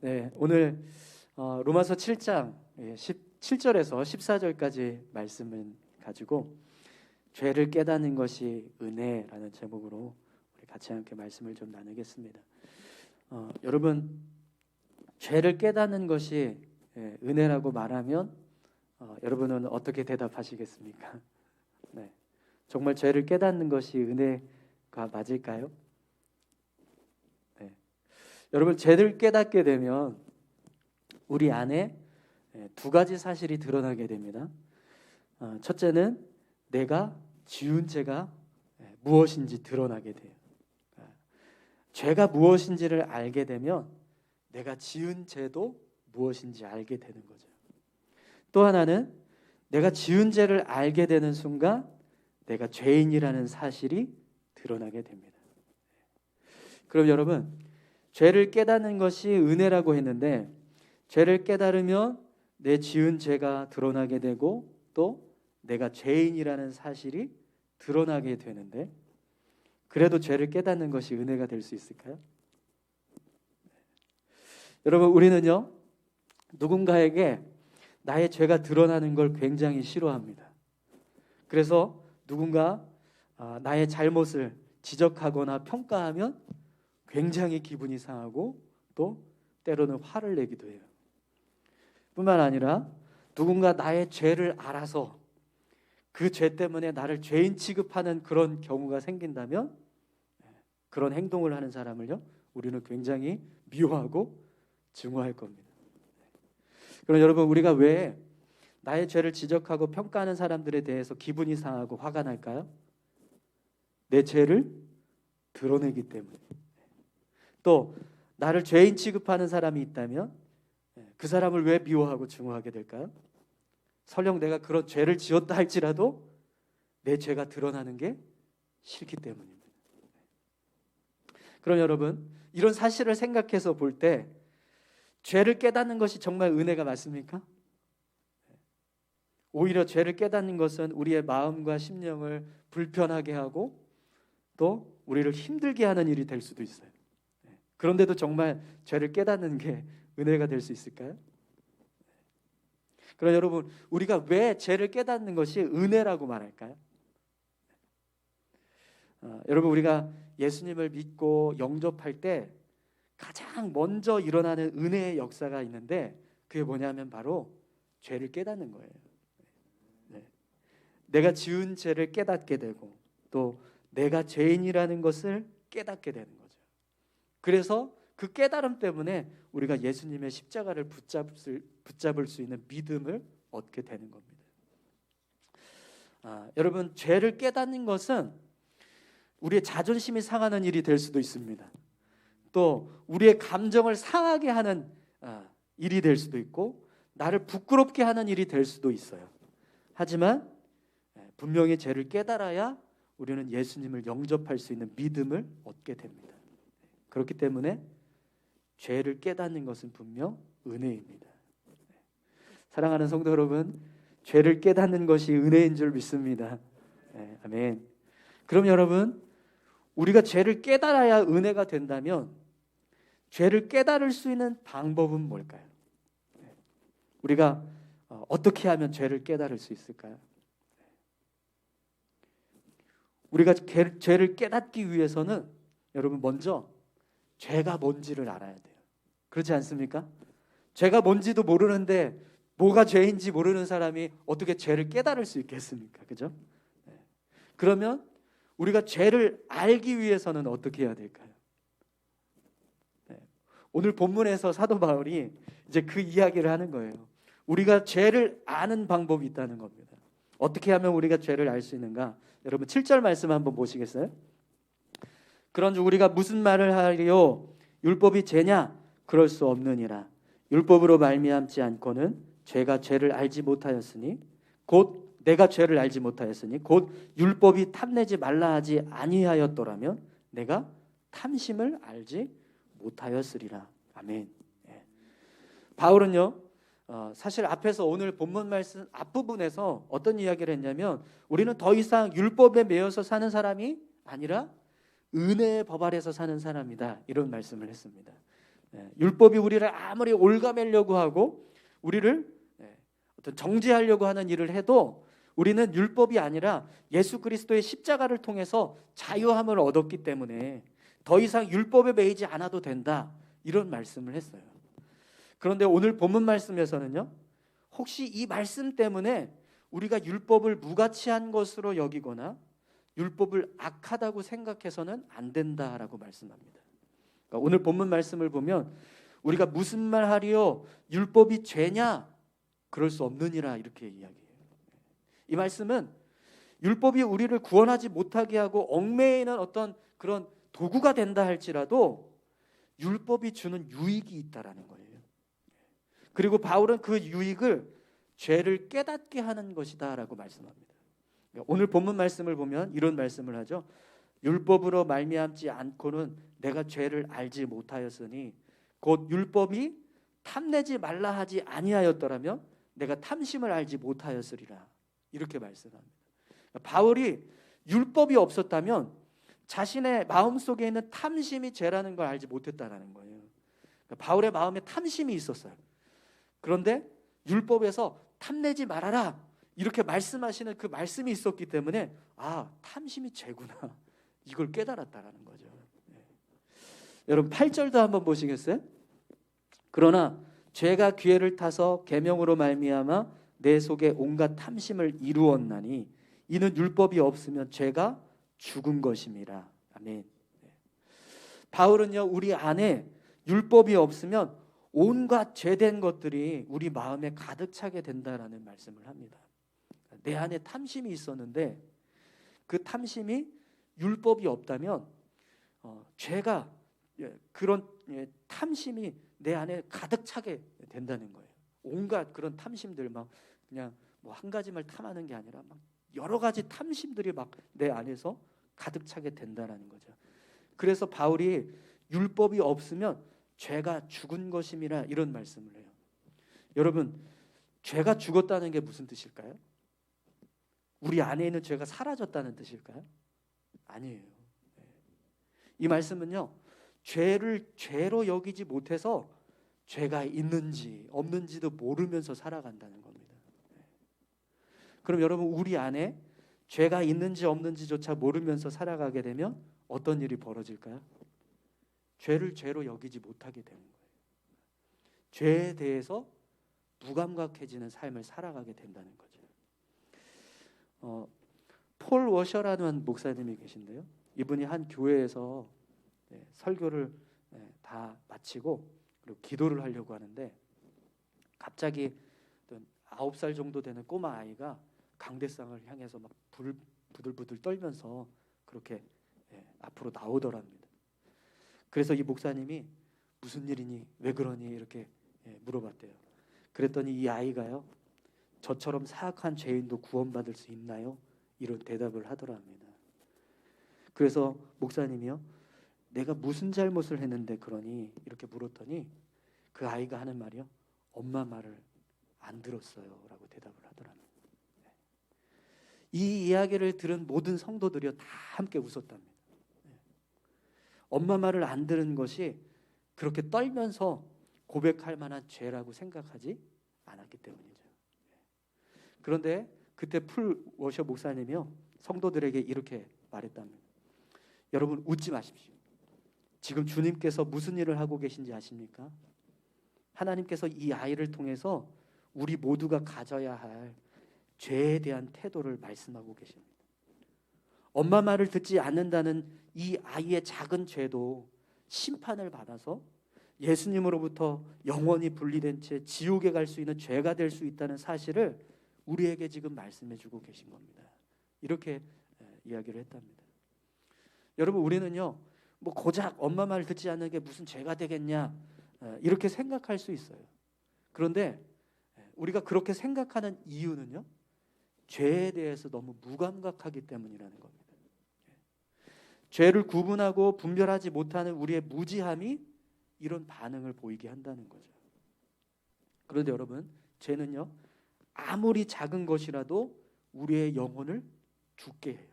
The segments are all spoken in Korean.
네, 오늘 로마서 7장 17절에서 14절까지 말씀을 가지고 죄를 깨닫는 것이 은혜라는 제목으로 우리 같이 함께 말씀을 좀 나누겠습니다. 여러분, 죄를 깨닫는 것이 은혜라고 말하면 여러분은 어떻게 대답하시겠습니까? 네, 정말 죄를 깨닫는 것이 은혜가 맞을까요? 여러분, 죄를 깨닫게 되면 우리 안에 두 가지 사실이 드러나게 됩니다. 첫째는 내가 지은 죄가 무엇인지 드러나게 돼요. 죄가 무엇인지를 알게 되면 내가 지은 죄도 무엇인지 알게 되는 거죠. 또 하나는 내가 지은 죄를 알게 되는 순간 내가 죄인이라는 사실이 드러나게 됩니다. 그럼 여러분, 죄를 깨닫는 것이 은혜라고 했는데 죄를 깨달으면 내 지은 죄가 드러나게 되고 또 내가 죄인이라는 사실이 드러나게 되는데 그래도 죄를 깨닫는 것이 은혜가 될 수 있을까요? 여러분, 우리는요 누군가에게 나의 죄가 드러나는 걸 굉장히 싫어합니다. 그래서 누군가 나의 잘못을 지적하거나 평가하면 굉장히 기분이 상하고 또 때로는 화를 내기도 해요. 뿐만 아니라 누군가 나의 죄를 알아서 그 죄 때문에 나를 죄인 취급하는 그런 경우가 생긴다면 그런 행동을 하는 사람을요 우리는 굉장히 미워하고 증오할 겁니다. 그럼 여러분, 우리가 왜 나의 죄를 지적하고 평가하는 사람들에 대해서 기분이 상하고 화가 날까요? 내 죄를 드러내기 때문에. 또 나를 죄인 취급하는 사람이 있다면 그 사람을 왜 미워하고 증오하게 될까요? 설령 내가 그런 죄를 지었다 할지라도 내 죄가 드러나는 게 싫기 때문입니다. 그럼 여러분, 이런 사실을 생각해서 볼 때 죄를 깨닫는 것이 정말 은혜가 맞습니까? 오히려 죄를 깨닫는 것은 우리의 마음과 심령을 불편하게 하고 또 우리를 힘들게 하는 일이 될 수도 있어요. 그런데도 정말 죄를 깨닫는 게 은혜가 될 수 있을까요? 그럼 여러분, 우리가 왜 죄를 깨닫는 것이 은혜라고 말할까요? 여러분, 우리가 예수님을 믿고 영접할 때 가장 먼저 일어나는 은혜의 역사가 있는데 그게 뭐냐면 바로 죄를 깨닫는 거예요. 내가 지은 죄를 깨닫게 되고 또 내가 죄인이라는 것을 깨닫게 되는 거죠. 그래서 그 깨달음 때문에 우리가 예수님의 십자가를 붙잡을 수 있는 믿음을 얻게 되는 겁니다. 여러분, 죄를 깨닫는 것은 우리의 자존심이 상하는 일이 될 수도 있습니다. 또 우리의 감정을 상하게 하는 일이 될 수도 있고 나를 부끄럽게 하는 일이 될 수도 있어요. 하지만 분명히 죄를 깨달아야 우리는 예수님을 영접할 수 있는 믿음을 얻게 됩니다. 그렇기 때문에 죄를 깨닫는 것은 분명 은혜입니다. 사랑하는 성도 여러분, 죄를 깨닫는 것이 은혜인 줄 믿습니다. 아멘. 그럼 여러분, 우리가 죄를 깨달아야 은혜가 된다면 죄를 깨달을 수 있는 방법은 뭘까요? 우리가 어떻게 하면 죄를 깨달을 수 있을까요? 우리가 죄를 깨닫기 위해서는 여러분 먼저 죄가 뭔지를 알아야 돼요. 그렇지 않습니까? 죄가 뭔지도 모르는데 뭐가 죄인지 모르는 사람이 어떻게 죄를 깨달을 수 있겠습니까? 그죠? 그러면 우리가 죄를 알기 위해서는 어떻게 해야 될까요? 오늘 본문에서 사도 바울이 이제 그 이야기를 하는 거예요. 우리가 죄를 아는 방법이 있다는 겁니다. 어떻게 하면 우리가 죄를 알 수 있는가? 여러분 7절 말씀 한번 보시겠어요? 그런즉 우리가 무슨 말을 하리요? 율법이 죄냐? 그럴 수 없느니라. 율법으로 말미암지 않고는 죄가 죄를 알지 못하였으니 곧 내가 죄를 알지 못하였으니 곧 율법이 탐내지 말라 하지 아니하였더라면 내가 탐심을 알지 못하였으리라. 아멘. 바울은요 사실 앞에서 오늘 본문 말씀 앞부분에서 어떤 이야기를 했냐면 우리는 더 이상 율법에 매여서 사는 사람이 아니라 은혜의 법 아래서 사는 사람이다, 이런 말씀을 했습니다. 율법이 우리를 아무리 올가매려고 하고 우리를 어떤 정죄하려고 하는 일을 해도 우리는 율법이 아니라 예수 그리스도의 십자가를 통해서 자유함을 얻었기 때문에 더 이상 율법에 매이지 않아도 된다, 이런 말씀을 했어요. 그런데 오늘 본문 말씀에서는요, 혹시 이 말씀 때문에 우리가 율법을 무가치한 것으로 여기거나 율법을 악하다고 생각해서는 안 된다라고 말씀합니다. 그러니까 오늘 본문 말씀을 보면 우리가 무슨 말 하리요, 율법이 죄냐? 그럴 수 없느니라, 이렇게 이야기해요. 이 말씀은 율법이 우리를 구원하지 못하게 하고 얽매이는 어떤 그런 도구가 된다 할지라도 율법이 주는 유익이 있다라는 거예요. 그리고 바울은 그 유익을 죄를 깨닫게 하는 것이다라고 말씀합니다. 오늘 본문 말씀을 보면 이런 말씀을 하죠. 율법으로 말미암지 않고는 내가 죄를 알지 못하였으니 곧 율법이 탐내지 말라 하지 아니하였더라면 내가 탐심을 알지 못하였으리라, 이렇게 말씀합니다. 바울이 율법이 없었다면 자신의 마음속에 있는 탐심이 죄라는 걸 알지 못했다라는 거예요. 바울의 마음에 탐심이 있었어요. 그런데 율법에서 탐내지 말아라, 이렇게 말씀하시는 그 말씀이 있었기 때문에 탐심이 죄구나, 이걸 깨달았다라는 거죠. 여러분 8절도 한번 보시겠어요? 그러나 죄가 기회를 타서 계명으로 말미암아 내 속에 온갖 탐심을 이루었나니 이는 율법이 없으면 죄가 죽은 것임이라. 아멘. 바울은요, 우리 안에 율법이 없으면 온갖 죄된 것들이 우리 마음에 가득 차게 된다라는 말씀을 합니다. 내 안에 탐심이 있었는데 그 탐심이 율법이 없다면 죄가 그런 탐심이 내 안에 가득 차게 된다는 거예요. 온갖 그런 탐심들, 막 그냥 뭐 한 가지만 탐하는 게 아니라 막 여러 가지 탐심들이 막 내 안에서 가득 차게 된다라는 거죠. 그래서 바울이 율법이 없으면 죄가 죽은 것임이라, 이런 말씀을 해요. 여러분, 죄가 죽었다는 게 무슨 뜻일까요? 우리 안에 있는 죄가 사라졌다는 뜻일까요? 아니에요. 이 말씀은요, 죄를 죄로 여기지 못해서 죄가 있는지 없는지도 모르면서 살아간다는 겁니다. 그럼 여러분, 우리 안에 죄가 있는지 없는지조차 모르면서 살아가게 되면 어떤 일이 벌어질까요? 죄를 죄로 여기지 못하게 되는 거예요. 죄에 대해서 무감각해지는 삶을 살아가게 된다는 거죠. 폴 워셔라는 목사님이 계신데요, 이분이 한 교회에서 설교를 다 마치고 그리고 기도를 하려고 하는데 갑자기 9살 정도 되는 꼬마 아이가 강대상을 향해서 막 부들부들 떨면서 그렇게 앞으로 나오더랍니다. 그래서 이 목사님이 무슨 일이니, 왜 그러니, 이렇게 물어봤대요. 그랬더니 이 아이가요, 저처럼 사악한 죄인도 구원받을 수 있나요? 이런 대답을 하더랍니다. 그래서 목사님이요, 내가 무슨 잘못을 했는데 그러니, 이렇게 물었더니 그 아이가 하는 말이요, 엄마 말을 안 들었어요 라고 대답을 하더랍니다. 이 이야기를 들은 모든 성도들이요, 다 함께 웃었답니다. 엄마 말을 안 들은 것이 그렇게 떨면서 고백할 만한 죄라고 생각하지 않았기 때문이죠. 그런데 그때 폴 워셔 목사님이요, 성도들에게 이렇게 말했답니다. 여러분, 웃지 마십시오. 지금 주님께서 무슨 일을 하고 계신지 아십니까? 하나님께서 이 아이를 통해서 우리 모두가 가져야 할 죄에 대한 태도를 말씀하고 계십니다. 엄마 말을 듣지 않는다는 이 아이의 작은 죄도 심판을 받아서 예수님으로부터 영원히 분리된 채 지옥에 갈 수 있는 죄가 될 수 있다는 사실을 우리에게 지금 말씀해 주고 계신 겁니다. 이렇게 이야기를 했답니다. 여러분, 우리는요, 뭐 고작 엄마 말 듣지 않는 게 무슨 죄가 되겠냐, 이렇게 생각할 수 있어요. 그런데 우리가 그렇게 생각하는 이유는요, 죄에 대해서 너무 무감각하기 때문이라는 겁니다. 죄를 구분하고 분별하지 못하는 우리의 무지함이 이런 반응을 보이게 한다는 거죠. 그런데 여러분, 죄는요, 아무리 작은 것이라도 우리의 영혼을 죽게 해요.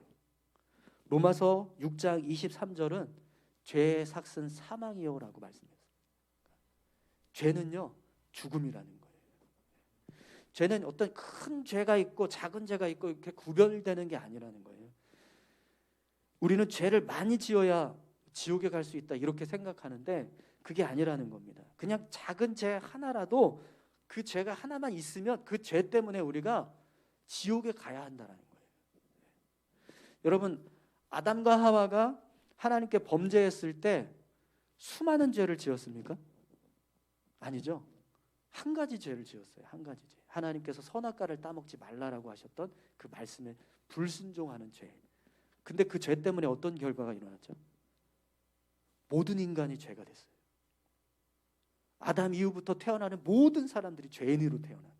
로마서 6장 23절은 죄의 삭은 사망이요라고 말씀했어요. 죄는요, 죽음이라는 거예요. 죄는 어떤 큰 죄가 있고 작은 죄가 있고 이렇게 구별되는 게 아니라는 거예요. 우리는 죄를 많이 지어야 지옥에 갈 수 있다 이렇게 생각하는데 그게 아니라는 겁니다. 그냥 작은 죄 하나라도 그 죄가 하나만 있으면 그 죄 때문에 우리가 지옥에 가야 한다는 거예요. 여러분, 아담과 하와가 하나님께 범죄했을 때 수많은 죄를 지었습니까? 아니죠. 한 가지 죄를 지었어요. 한 가지 죄. 하나님께서 선악과를 따먹지 말라라고 하셨던 그 말씀에 불순종하는 죄. 근데 그 죄 때문에 어떤 결과가 일어났죠? 모든 인간이 죄가 됐어요. 아담 이후부터 태어나는 모든 사람들이 죄인으로 태어난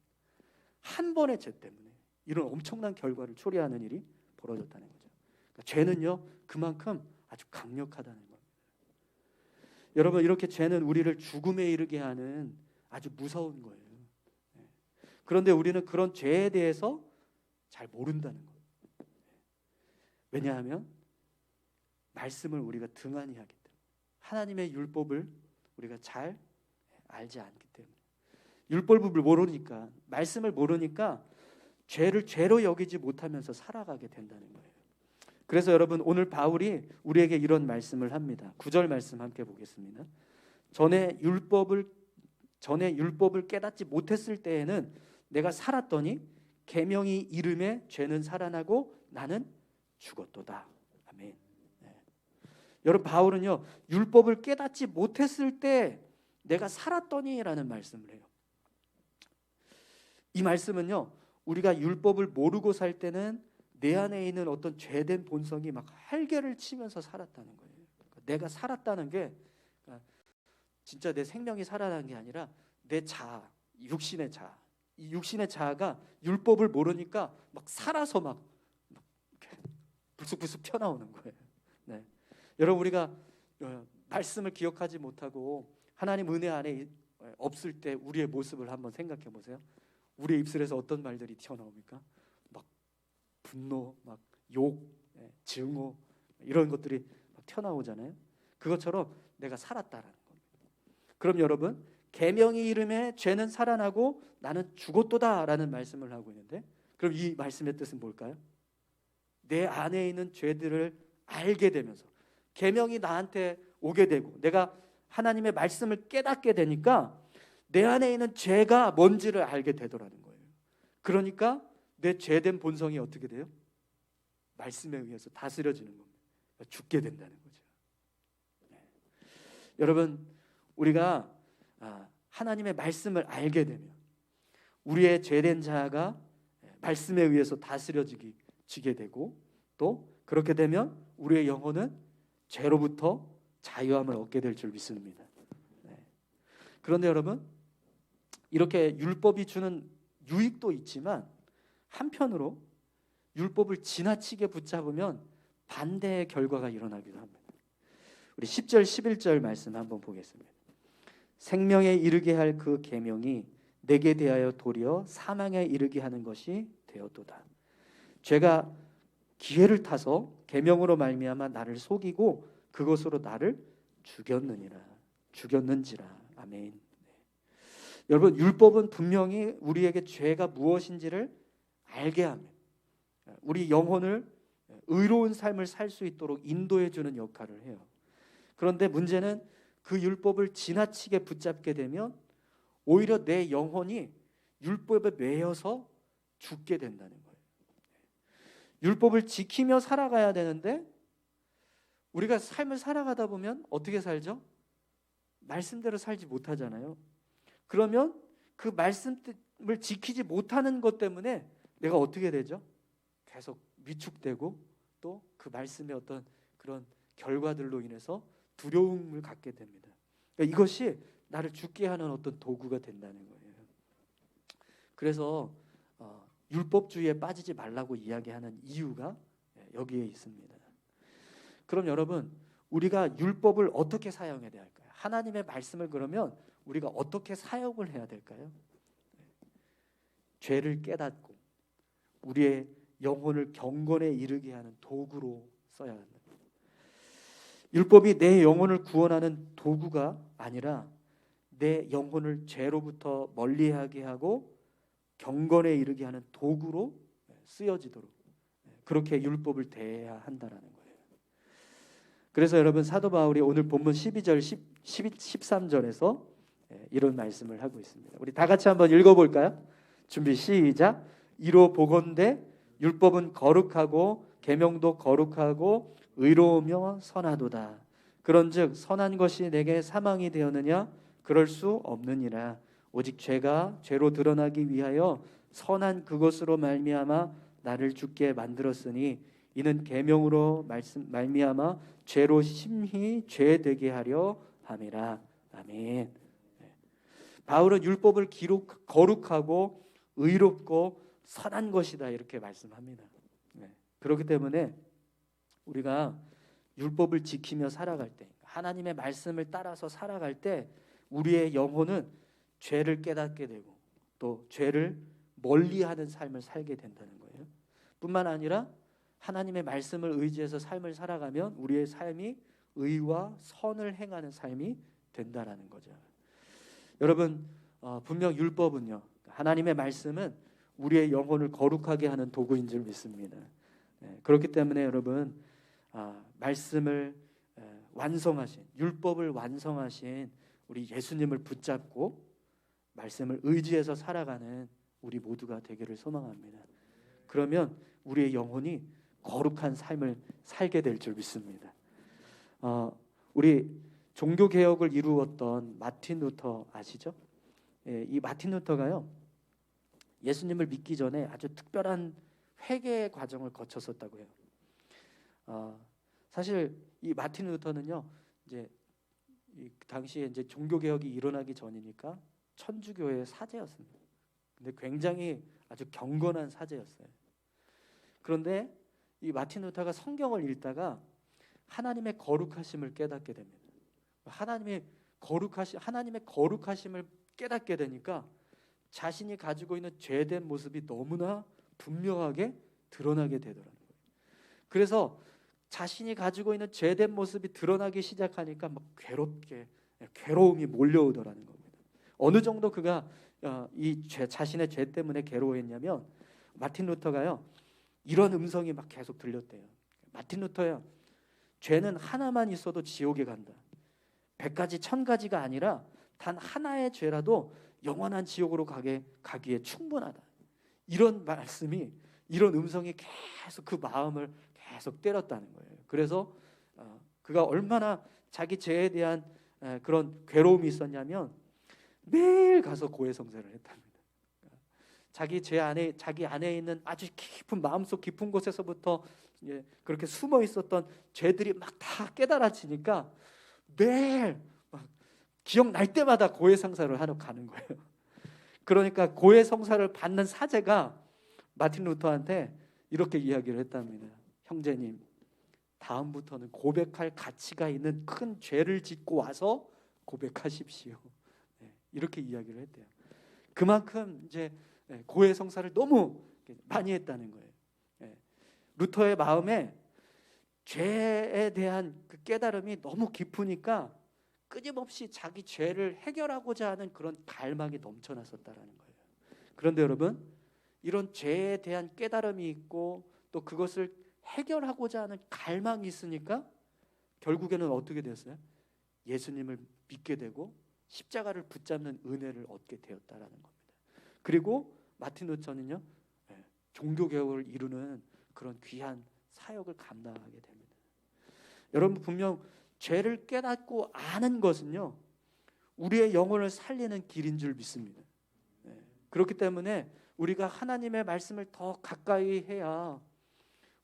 한 번의 죄 때문에 이런 엄청난 결과를 초래하는 일이 벌어졌다는 거죠. 그러니까 죄는요, 그만큼 아주 강력하다는 겁니다. 여러분, 이렇게 죄는 우리를 죽음에 이르게 하는 아주 무서운 거예요. 그런데 우리는 그런 죄에 대해서 잘 모른다는 거예요. 왜냐하면 말씀을 우리가 등한히 하기 때문에, 하나님의 율법을 우리가 잘 알지 않기 때문에, 율법을 모르니까, 말씀을 모르니까 죄를 죄로 여기지 못하면서 살아가게 된다는 거예요. 그래서 여러분, 오늘 바울이 우리에게 이런 말씀을 합니다. 9절 말씀 함께 보겠습니다. 전에 율법을 깨닫지 못했을 때에는 내가 살았더니 계명이 이름에 죄는 살아나고 나는 죽었도다. 아멘. 네. 여러분, 바울은요, 율법을 깨닫지 못했을 때 내가 살았더니라는 말씀을 해요. 이 말씀은요, 우리가 율법을 모르고 살 때는 내 안에 있는 어떤 죄된 본성이 막 활개를 치면서 살았다는 거예요. 그러니까 내가 살았다는 게 진짜 내 생명이 살아난 게 아니라 내 자아, 육신의 자아, 이 육신의 자아가 율법을 모르니까 막 살아서 막 이렇게 불쑥불쑥 튀어나오는 거예요. 네. 여러분, 우리가 말씀을 기억하지 못하고 하나님 은혜 안에 없을 때 우리의 모습을 한번 생각해 보세요. 우리의 입술에서 어떤 말들이 튀어나옵니까? 막 분노, 막 욕, 증오, 이런 것들이 막 튀어나오잖아요. 그것처럼 내가 살았다라는 겁니다. 그럼 여러분, 계명이 이름에 죄는 살아나고 나는 죽었도다라는 말씀을 하고 있는데, 그럼 이 말씀의 뜻은 뭘까요? 내 안에 있는 죄들을 알게 되면서 계명이 나한테 오게 되고 내가 하나님의 말씀을 깨닫게 되니까 내 안에 있는 죄가 뭔지를 알게 되더라는 거예요. 그러니까 내 죄된 본성이 어떻게 돼요? 말씀에 의해서 다스려지는 겁니다. 죽게 된다는 거죠. 네. 여러분, 우리가 하나님의 말씀을 알게 되면 우리의 죄된 자아가 말씀에 의해서 다스려지게 되고, 또 그렇게 되면 우리의 영혼은 죄로부터 자유함을 얻게 될 줄 믿습니다. 네. 그런데 여러분, 이렇게 율법이 주는 유익도 있지만 한편으로 율법을 지나치게 붙잡으면 반대의 결과가 일어나기도 합니다. 우리 10절 11절 말씀 한번 보겠습니다. 생명에 이르게 할 그 계명이 내게 대하여 도리어 사망에 이르게 하는 것이 되었도다. 죄가 기회를 타서 계명으로 말미암아 나를 속이고 그것으로 나를 죽였는지라. 아멘. 네. 여러분, 율법은 분명히 우리에게 죄가 무엇인지를 알게 하며 우리 영혼을 의로운 삶을 살 수 있도록 인도해 주는 역할을 해요. 그런데 문제는 그 율법을 지나치게 붙잡게 되면 오히려 내 영혼이 율법에 매여서 죽게 된다는 거예요. 율법을 지키며 살아가야 되는데 우리가 삶을 살아가다 보면 어떻게 살죠? 말씀대로 살지 못하잖아요. 그러면 그 말씀을 지키지 못하는 것 때문에 내가 어떻게 되죠? 계속 위축되고 또 그 말씀의 어떤 그런 결과들로 인해서 두려움을 갖게 됩니다. 그러니까 이것이 나를 죽게 하는 어떤 도구가 된다는 거예요. 그래서 율법주의에 빠지지 말라고 이야기하는 이유가 여기에 있습니다. 그럼 여러분, 우리가 율법을 어떻게 사용해야 할까요? 하나님의 말씀을 그러면 우리가 어떻게 사용을 해야 될까요? 죄를 깨닫고 우리의 영혼을 경건에 이르게 하는 도구로 써야 합니다. 율법이 내 영혼을 구원하는 도구가 아니라 내 영혼을 죄로부터 멀리하게 하고 경건에 이르게 하는 도구로 쓰여지도록 그렇게 율법을 대해야 한다라는 거예요. 그래서 여러분 사도 바울이 오늘 본문 12절 13절에서 이런 말씀을 하고 있습니다. 우리 다 같이 한번 읽어볼까요? 준비 시작. 이로 보건대 율법은 거룩하고 계명도 거룩하고 의로우며 선하도다. 그런즉 선한 것이 내게 사망이 되었느냐? 그럴 수 없느니라. 오직 죄가 죄로 드러나기 위하여 선한 그것으로 말미암아 나를 죽게 만들었으니 이는 계명으로 말미암아 죄로 심히 죄되게 하려 함이라. 아멘. 바울은 율법을 거룩하고 의롭고 선한 것이다 이렇게 말씀합니다. 그렇기 때문에 우리가 율법을 지키며 살아갈 때, 하나님의 말씀을 따라서 살아갈 때 우리의 영혼은 죄를 깨닫게 되고 또 죄를 멀리하는 삶을 살게 된다는 거예요. 뿐만 아니라 하나님의 말씀을 의지해서 삶을 살아가면 우리의 삶이 의와 선을 행하는 삶이 된다라는 거죠. 여러분 분명 율법은요, 하나님의 말씀은 우리의 영혼을 거룩하게 하는 도구인 줄 믿습니다. 그렇기 때문에 여러분 말씀을 완성하신, 율법을 완성하신 우리 예수님을 붙잡고 말씀을 의지해서 살아가는 우리 모두가 되기를 소망합니다. 그러면 우리의 영혼이 거룩한 삶을 살게 될 줄 믿습니다. 우리 종교개혁을 이루었던 마틴 루터 아시죠? 이 마틴 루터가요, 예수님을 믿기 전에 아주 특별한 회개 과정을 거쳤었다고 해요. 사실 이 마틴 루터는요, 이제 이 당시에 이제 종교개혁이 일어나기 전이니까 천주교의 사제였습니다. 근데 굉장히 아주 경건한 사제였어요. 그런데 이 마틴 루터가 성경을 읽다가 하나님의 거룩하심을 깨닫게 됩니다. 하나님의 거룩하심을 깨닫게 되니까 자신이 가지고 있는 죄된 모습이 너무나 분명하게 드러나게 되더라는 거예요. 그래서 자신이 가지고 있는 죄된 모습이 드러나기 시작하니까 막 괴로움이 몰려오더라는 겁니다. 어느 정도 그가 자신의 죄 때문에 괴로워했냐면 마틴 루터가요, 이런 음성이 막 계속 들렸대요. 마틴 루터야, 죄는 하나만 있어도 지옥에 간다. 100가지 1000가지가 아니라 단 하나의 죄라도 영원한 지옥으로 가기에 충분하다. 이런 말씀이, 이런 음성이 계속 그 마음을 계속 때렸다는 거예요. 그래서 그가 얼마나 자기 죄에 대한 그런 괴로움이 있었냐면 매일 가서 고해성사를 했답니다. 자기 안에 있는 아주 깊은 마음속 깊은 곳에서부터 그렇게 숨어 있었던 죄들이 막 다 깨달아지니까 매일 막 기억날 때마다 고해성사를 하러 가는 거예요. 그러니까 고해성사를 받는 사제가 마틴 루터한테 이렇게 이야기를 했답니다. 형제님, 다음부터는 고백할 가치가 있는 큰 죄를 짓고 와서 고백하십시오. 이렇게 이야기를 했대요. 그만큼 이제 고해성사를 너무 많이 했다는 거예요. 루터의 마음에 죄에 대한 그 깨달음이 너무 깊으니까 끊임없이 자기 죄를 해결하고자 하는 그런 갈망이 넘쳐났었다라는 거예요. 그런데 여러분, 이런 죄에 대한 깨달음이 있고 또 그것을 해결하고자 하는 갈망이 있으니까 결국에는 어떻게 되었어요? 예수님을 믿게 되고 십자가를 붙잡는 은혜를 얻게 되었다라는 겁니다. 그리고 마틴 루터는요, 종교개혁을 이루는 그런 귀한 사역을 감당하게 됩니다. 여러분, 분명 죄를 깨닫고 아는 것은요, 우리의 영혼을 살리는 길인 줄 믿습니다. 그렇기 때문에 우리가 하나님의 말씀을 더 가까이 해야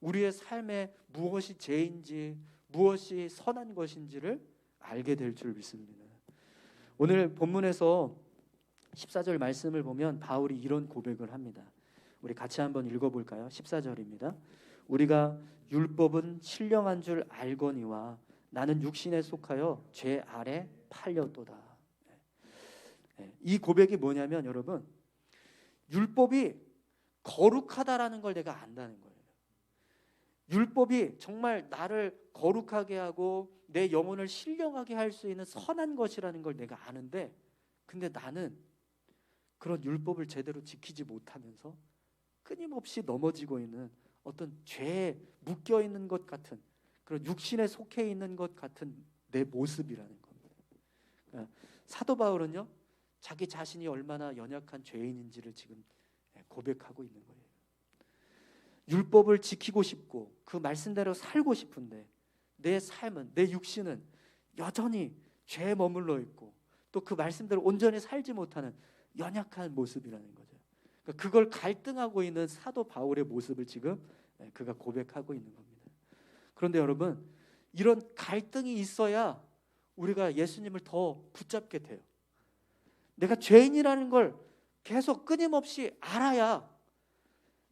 우리의 삶에 무엇이 죄인지 무엇이 선한 것인지를 알게 될 줄 믿습니다. 오늘 본문에서 14절 말씀을 보면 바울이 이런 고백을 합니다. 우리 같이 한번 읽어볼까요? 14절입니다. 우리가 율법은 신령한 줄 알거니와 나는 육신에 속하여 죄 아래 팔렸도다. 이 고백이 뭐냐면 여러분, 율법이 거룩하다라는 걸 내가 안다는 거예요. 율법이 정말 나를 거룩하게 하고 내 영혼을 신령하게 할 수 있는 선한 것이라는 걸 내가 아는데 근데 나는 그런 율법을 제대로 지키지 못하면서 끊임없이 넘어지고 있는 어떤 죄에 묶여 있는 것 같은, 그런 육신에 속해 있는 것 같은 내 모습이라는 겁니다. 그러니까 사도 바울은요, 자기 자신이 얼마나 연약한 죄인인지를 지금 고백하고 있는 거예요. 율법을 지키고 싶고 그 말씀대로 살고 싶은데 내 삶은, 내 육신은 여전히 죄에 머물러 있고 또 그 말씀대로 온전히 살지 못하는 연약한 모습이라는 거죠. 그러니까 그걸 갈등하고 있는 사도 바울의 모습을 지금 그가 고백하고 있는 겁니다. 그런데 여러분, 이런 갈등이 있어야 우리가 예수님을 더 붙잡게 돼요. 내가 죄인이라는 걸 계속 끊임없이 알아야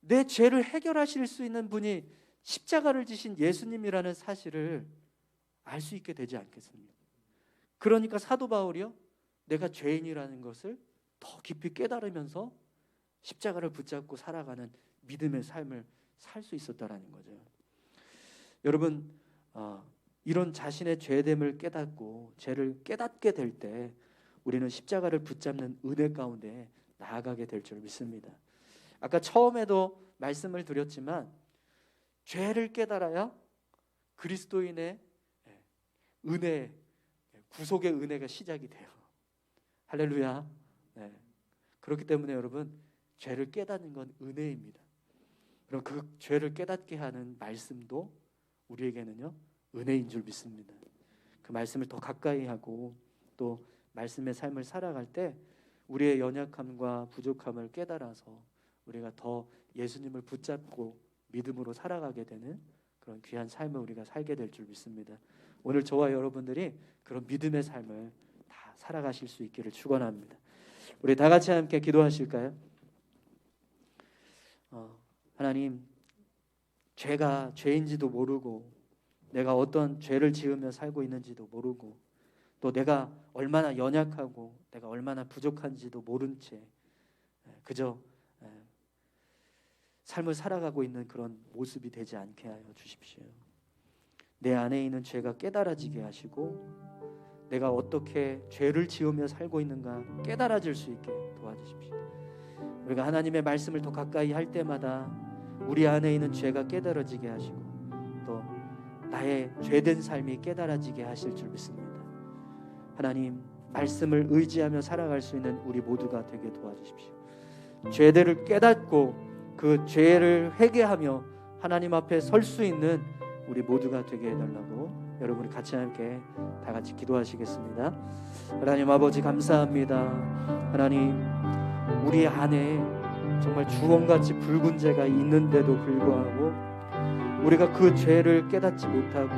내 죄를 해결하실 수 있는 분이 십자가를 지신 예수님이라는 사실을 알 수 있게 되지 않겠습니까? 그러니까 사도 바울이요, 내가 죄인이라는 것을 더 깊이 깨달으면서 십자가를 붙잡고 살아가는 믿음의 삶을 살 수 있었다라는 거죠. 여러분, 이런 자신의 죄됨을 깨닫고 죄를 깨닫게 될 때 우리는 십자가를 붙잡는 은혜 가운데 나아가게 될 줄 믿습니다. 아까 처음에도 말씀을 드렸지만 죄를 깨달아야 그리스도인의 은혜, 구속의 은혜가 시작이 돼요. 할렐루야. 네. 그렇기 때문에 여러분, 죄를 깨닫는 건 은혜입니다. 그럼 그 죄를 깨닫게 하는 말씀도 우리에게는요, 은혜인 줄 믿습니다. 그 말씀을 더 가까이 하고 또 말씀의 삶을 살아갈 때 우리의 연약함과 부족함을 깨달아서 우리가 더 예수님을 붙잡고 믿음으로 살아가게 되는 그런 귀한 삶을 우리가 살게 될 줄 믿습니다. 오늘 저와 여러분들이 그런 믿음의 삶을 다 살아가실 수 있기를 축원합니다. 우리 다 같이 함께 기도하실까요? 하나님, 죄가 죄인지도 모르고 내가 어떤 죄를 지으며 살고 있는지도 모르고 또 내가 얼마나 연약하고 내가 얼마나 부족한지도 모른 채 그저 삶을 살아가고 있는 그런 모습이 되지 않게 하여 주십시오. 내 안에 있는 죄가 깨달아지게 하시고 내가 어떻게 죄를 지으며 살고 있는가 깨달아질 수 있게 도와주십시오. 우리가 하나님의 말씀을 더 가까이 할 때마다 우리 안에 있는 죄가 깨달아지게 하시고 또 나의 죄된 삶이 깨달아지게 하실 줄 믿습니다. 하나님, 말씀을 의지하며 살아갈 수 있는 우리 모두가 되게 도와주십시오. 죄들을 깨닫고 그 죄를 회개하며 하나님 앞에 설 수 있는 우리 모두가 되게 해달라고 여러분이 같이 함께 다 같이 기도하시겠습니다. 하나님 아버지 감사합니다. 하나님, 우리 안에 정말 주홍같이 붉은 죄가 있는데도 불구하고 우리가 그 죄를 깨닫지 못하고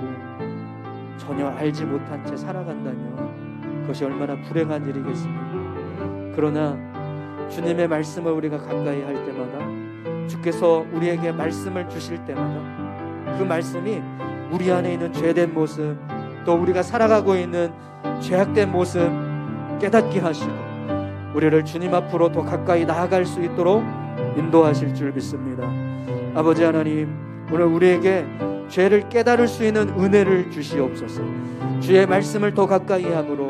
전혀 알지 못한 채 살아간다면 그것이 얼마나 불행한 일이겠습니까? 그러나 주님의 말씀을 우리가 가까이 할 때마다 주께서 우리에게 말씀을 주실 때마다 그 말씀이 우리 안에 있는 죄된 모습 또 우리가 살아가고 있는 죄악된 모습 깨닫게 하시고 우리를 주님 앞으로 더 가까이 나아갈 수 있도록 인도하실 줄 믿습니다. 아버지 하나님, 오늘 우리에게 죄를 깨달을 수 있는 은혜를 주시옵소서. 주의 말씀을 더 가까이 함으로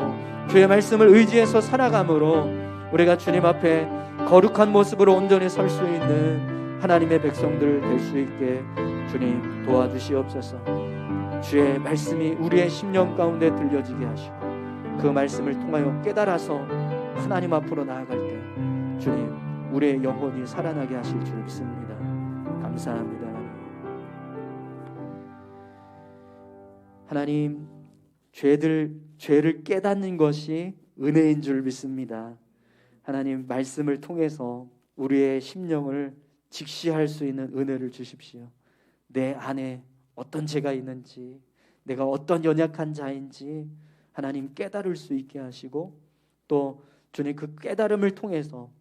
주의 말씀을 의지해서 살아감으로 우리가 주님 앞에 거룩한 모습으로 온전히 설 수 있는 하나님의 백성들 될 수 있게 주님 도와주시옵소서. 주의 말씀이 우리의 심령 가운데 들려지게 하시고 그 말씀을 통하여 깨달아서 하나님 앞으로 나아갈 때 주님 우리의 영혼이 살아나게 하실 줄 믿습니다. 감사합니다. 하나님, 죄를 깨닫는 것이 은혜인 줄 믿습니다. 하나님, 말씀을 통해서 우리의 심령을 직시할 수 있는 은혜를 주십시오. 내 안에 어떤 죄가 있는지, 내가 어떤 연약한 자인지 하나님 깨달을 수 있게 하시고 또 주님 그 깨달음을 통해서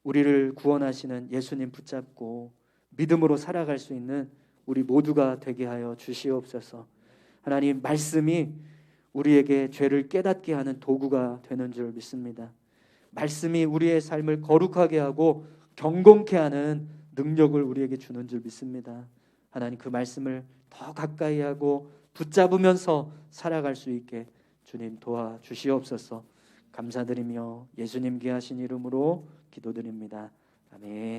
우리를 구원하시는 예수님 붙잡고 믿음으로 살아갈 수 있는 우리 모두가 되게 하여 주시옵소서. 하나님, 말씀이 우리에게 죄를 깨닫게 하는 도구가 되는 줄 믿습니다. 말씀이 우리의 삶을 거룩하게 하고 경건케 하는 능력을 우리에게 주는 줄 믿습니다. 하나님, 그 말씀을 더 가까이 하고 붙잡으면서 살아갈 수 있게 주님 도와주시옵소서. 감사드리며 예수님 귀하신 이름으로 기도드립니다. 아멘.